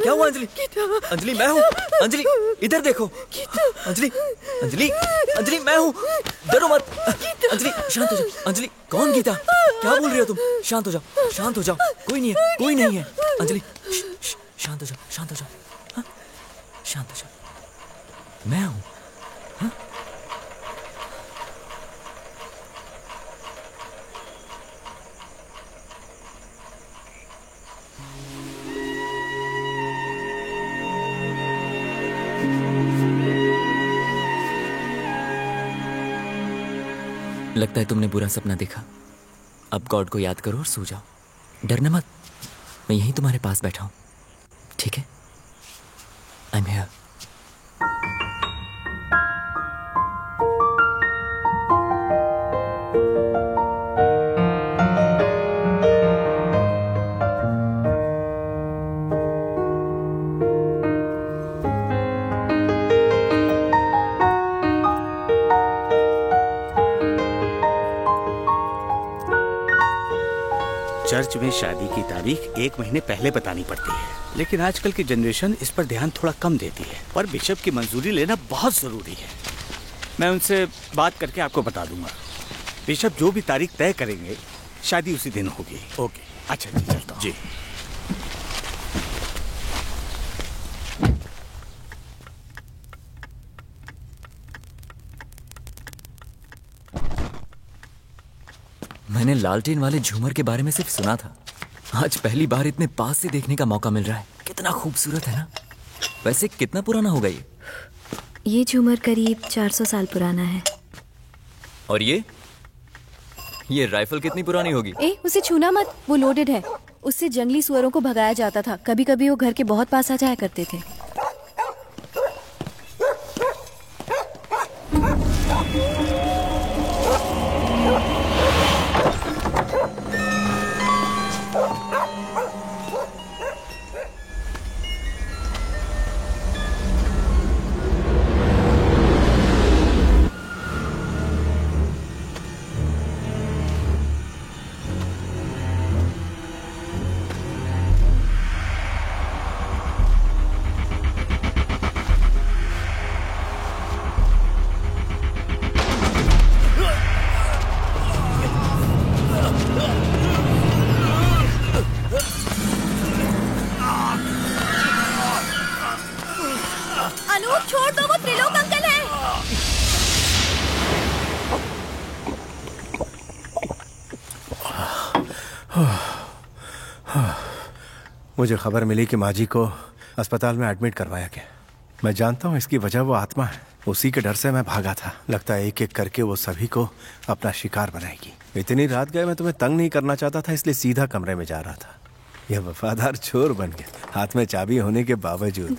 क्या हुआ अंजलि? अंजलि मैं हूँ। अंजलि इधर देखो। अंजलि अंजलि अंजलि मैं हूँ, डरो मत। अंजलि शांत हो जाओ। अंजलि कौन गीता? क्या बोल रही हो तुम? शांत हो जाओ, शांत हो जाओ। कोई नहीं है, कोई नहीं है। अंजलि शांत हो जाओ, शांत हो जाओ, शांत हो जाओ। मैं हूँ। लगता है तुमने बुरा सपना देखा। अब गॉड को याद करो और सो जाओ। डरना मत, मैं यहीं तुम्हारे पास बैठा हूं, ठीक है? I am here. चर्च में शादी की तारीख 1 महीने पहले बतानी पड़ती है, लेकिन आजकल की जनरेशन इस पर ध्यान थोड़ा कम देती है। पर बिशप की मंजूरी लेना बहुत जरूरी है। मैं उनसे बात करके आपको बता दूंगा। बिशप जो भी तारीख तय करेंगे शादी उसी दिन होगी। ओके, अच्छा जी, चलता हूं। जी। मैंने लालटेन वाले झूमर के बारे में सिर्फ सुना था, आज पहली बार इतने पास से देखने का मौका मिल रहा है। कितना खूबसूरत है ना। वैसे कितना पुराना होगा ये? ये झूमर करीब 400 साल पुराना है। और ये राइफल कितनी पुरानी होगी? उसे छूना मत, वो लोडेड है। उससे जंगली सुअरों को भगाया जाता था। कभी कभी वो घर के बहुत पास आ जाया करते थे। मुझे खबर मिली कि माजी को अस्पताल में एडमिट करवाया गया। मैं जानता हूँ इसकी वजह वो आत्मा है। उसी के डर से मैं भागा था। लगता है एक एक करके वो सभी को अपना शिकार बनाएगी। इतनी रात गए, मैं तुम्हें तंग नहीं करना चाहता था, इसलिए सीधा कमरे में जा रहा था। यह वफादार चोर बन गया, हाथ में चाबी होने के बावजूद।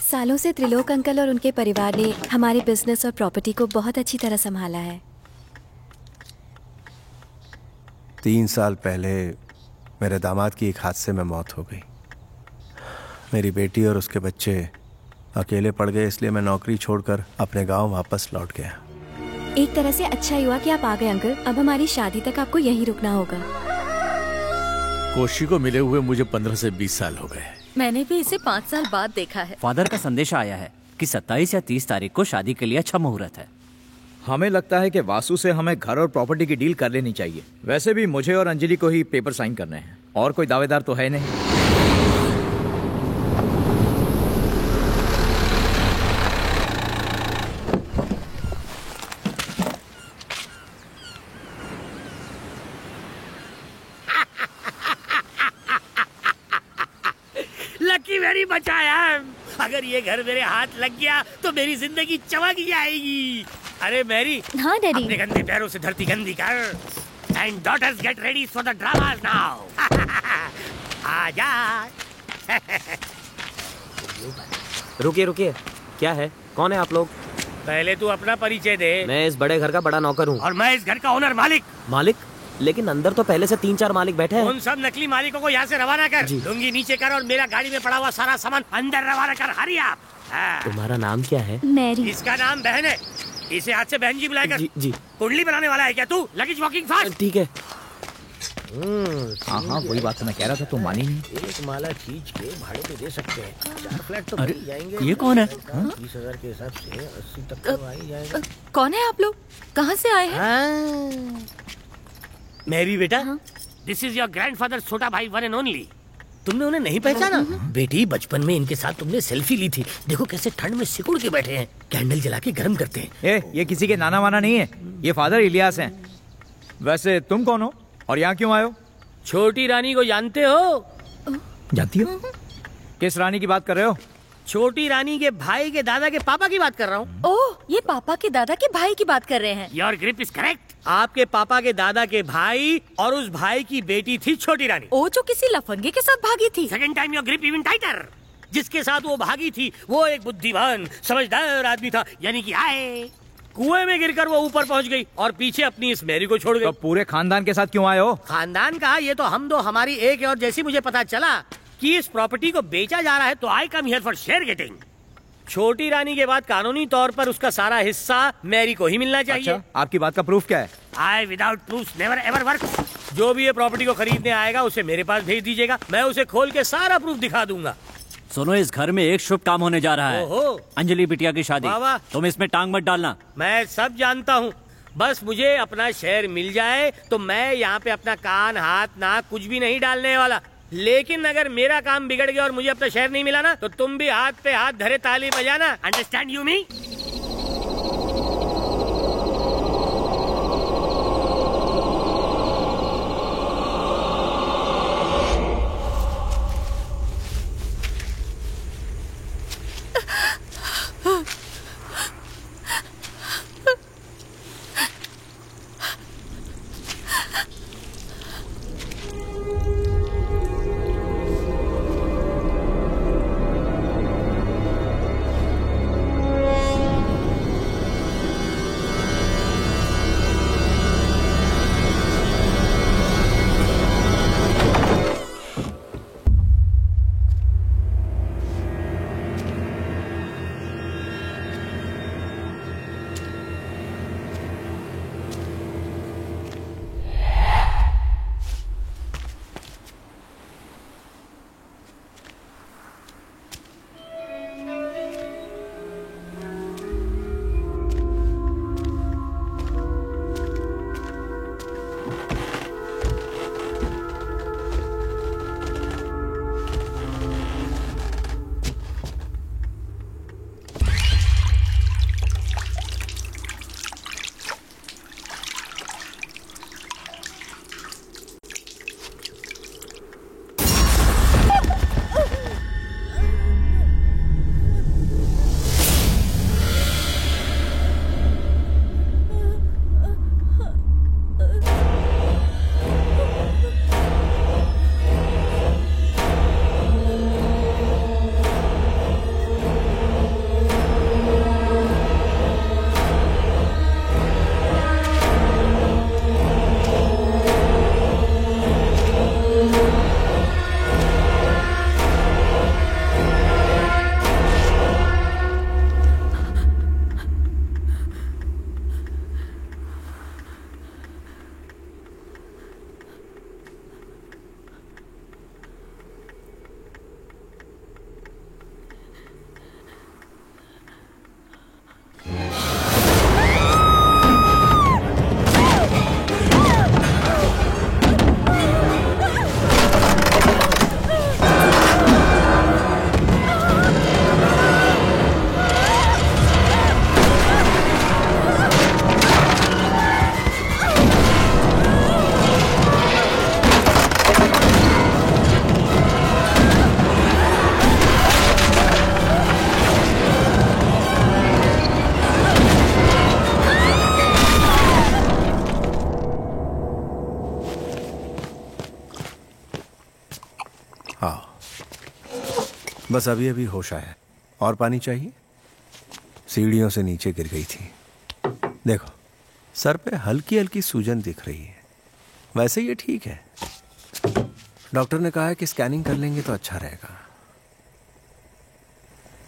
सालों से त्रिलोक अंकल और उनके परिवार ने हमारे बिजनेस और प्रॉपर्टी को बहुत अच्छी तरह संभाला है। 3 साल पहले मेरे दामाद की एक हादसे में मौत हो गई। मेरी बेटी और उसके बच्चे अकेले पड़ गए, इसलिए मैं नौकरी छोड़कर अपने गांव वापस लौट गया। एक तरह से अच्छा ही हुआ कि आप आ गए अंकल। अब हमारी शादी तक आपको यहीं रुकना होगा। कोशी को मिले हुए मुझे 15 से 20 साल हो गए। मैंने भी इसे 5 साल बाद देखा है। फादर का संदेशा आया है कि 27 या 30 तारीख को शादी के लिए अच्छा मुहूर्त है। हमें लगता है कि वासु से हमें घर और प्रॉपर्टी की डील कर लेनी चाहिए। वैसे भी मुझे और अंजलि को ही पेपर साइन करने हैं और कोई दावेदार तो है नहीं। लकी वेरी बचाया। अगर ये घर मेरे हाथ लग गया तो मेरी जिंदगी चमक जाएगी। अरे मैरी, हाँ डैडी, अपने गंदे पैरों से धरती गंदी कर। And daughters get ready for the dramas now. आजा। रुकिए रुकिए, क्या है? कौन है आप लोग? पहले तू अपना परिचय दे। मैं इस बड़े घर का बड़ा नौकर हूँ। और मैं इस घर का ओनर मालिक। मालिक? लेकिन अंदर तो पहले से 3-4 मालिक बैठे हैं। उन सब नकली मालिकों को यहाँ से रवाना कर। लुंगी नीचे कर और मेरा गाड़ी में पड़ा हुआ सारा सामान अंदर रवाना कर। हरी आप। तुम्हारा नाम क्या है? मैरी। इसका नाम बहन है। इसे आज से बहन जी बुलाया कर। जी। कुंडली बनाने वाला है क्या तू? Luggage walking fast. ठीक है। हाँ हाँ, वही बात तो मैं कह रहा था, तुम मानी नहीं। एक माला खींच के भाड़े पे दे सकते हैं, 4 फ्लैट तो अरे, मिल जाएंगे। ये कौन है? 30,000 के हिसाब से 80 तक तो आ ही जाएगा। कौन है आप लोग? कहाँ से आए हैं? मेरी बेटा, दिस इज योर ग्रैंडफादर, छोटा भाई, वन एंड ओनली। तुमने उन्हें नहीं पहचाना? बेटी, बचपन में इनके साथ तुमने सेल्फी ली थी। देखो कैसे ठंड में सिकुड़ के बैठे हैं, कैंडल जला के गर्म करते हैं। ये किसी के नाना वाना नहीं है, ये फादर इलियास हैं। वैसे तुम कौन हो और यहाँ क्यों आए हो? छोटी रानी को जानते हो? जानती हो? किस रानी की बात कर रहे हो? छोटी रानी के भाई के दादा के पापा की बात कर रहा हूँ। ओह, ये पापा के दादा के भाई की बात कर रहे हैं। Your grip is correct. आपके पापा के दादा के भाई और उस भाई की बेटी थी छोटी रानी। ओ, जो किसी लफंगे के साथ भागी थी। Second time your grip even tighter. जिसके साथ वो भागी थी वो एक बुद्धिमान समझदार आदमी था, यानी कि आए कुएं में गिरकर वो ऊपर पहुंच गई और पीछे अपनी इस मैरी को छोड़ गई। तो पूरे खानदान के साथ क्यों आए हो? खानदान का ये तो हम दो, हमारी एक और जैसी मुझे पता चला कि इस प्रॉपर्टी को बेचा जा रहा है तो I come here for share getting. छोटी रानी के बाद कानूनी तौर पर उसका सारा हिस्सा मैरी को ही मिलना चाहिए। अच्छा, आपकी बात का प्रूफ क्या है? I without proof never ever work. जो भी ये प्रॉपर्टी को खरीदने आएगा उसे मेरे पास भेज दीजिएगा, मैं उसे खोल के सारा प्रूफ दिखा दूंगा। सुनो, इस घर में एक शुभ काम होने जा रहा है। ओहो। अंजलि बिटिया की शादी। वाह वाह। तुम इसमें टांग मत डालना। मैं सब जानता हूँ, बस मुझे अपना शेयर मिल जाए तो मैं यहाँ पे अपना कान हाथ नाक कुछ भी नहीं डालने वाला। लेकिन अगर मेरा काम बिगड़ गया और मुझे अपना शेयर नहीं मिला ना, तो तुम भी हाथ पे हाथ धरे ताली बजाना। अंडरस्टैंड यू मी? बस अभी अभी होश आया। और पानी चाहिए? सीढ़ियों से नीचे गिर गई थी। देखो, सर पे हल्की हल्की सूजन दिख रही है। वैसे ये ठीक है। डॉक्टर ने कहा है कि स्कैनिंग कर लेंगे तो अच्छा रहेगा।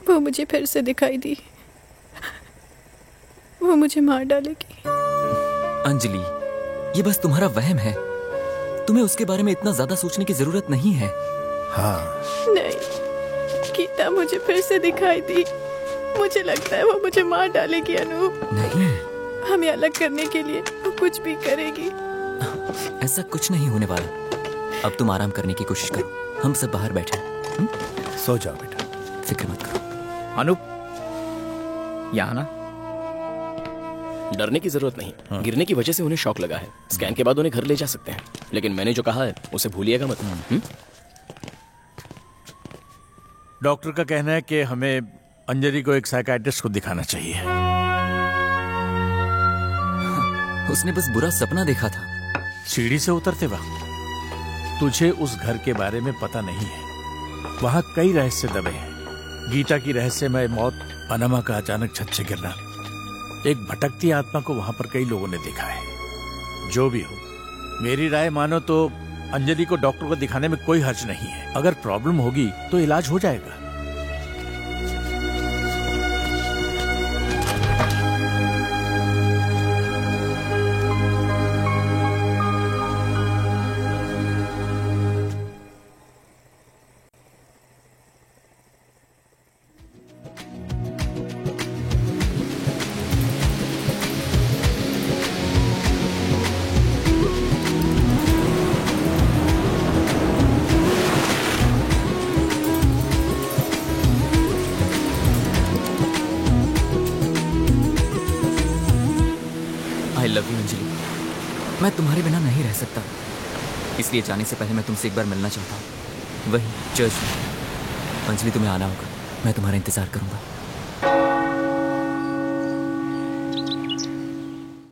वो मुझे फिर से दिखाई दी। वो मुझे मार डालेगी। अंजलि, ये बस तुम्हारा वहम है। तुम्हें उसके बारे में इतना ज्यादा सोचने की जरूरत नहीं है। हाँ। नहीं, गीता मुझे फिर से दिखाई दी। मुझे लगता है वो मुझे मार डालेगी अनूप। नहीं, हमें अलग करने के लिए वो कुछ भी करेगी। ऐसा कुछ नहीं होने वाला। अब तुम आराम करने की कोशिश करो, हम सब बाहर बैठे। सो जाओ बेटा, फिक्र मत करो। अनूप, यहाँ ना। डरने की जरूरत नहीं। गिरने की वजह से उन्हें शॉक लगा है। स्कैन के बाद उन्हें घर ले जा सकते हैं, लेकिन मैंने जो कहा है उसे भूलिएगा मत। डॉक्टर का कहना है कि हमें अंजलि को एक साइकियाट्रिस्ट को दिखाना चाहिए। उसने बस बुरा सपना देखा था। सीढ़ी से उतरते वक्त तुझे उस घर के बारे में पता नहीं है। वहां कई रहस्य दबे हैं। गीता की रहस्यमय मौत, पनामा का अचानक छत से गिरना, एक भटकती आत्मा को वहां पर कई लोगों ने देखा है। जो भी हो, मेरी राय मानो तो अंजलि को डॉक्टर को दिखाने में कोई हर्ज नहीं है। अगर प्रॉब्लम होगी तो इलाज हो जाएगा। I love you Anjali. मैं तुम्हारे बिना नहीं रह सकता, इसलिए जाने से पहले मैं तुमसे एक बार मिलना चाहता हूँ। वही चर्च में। अंजलि, तुम्हें आना होगा, मैं तुम्हारा इंतजार करूंगा।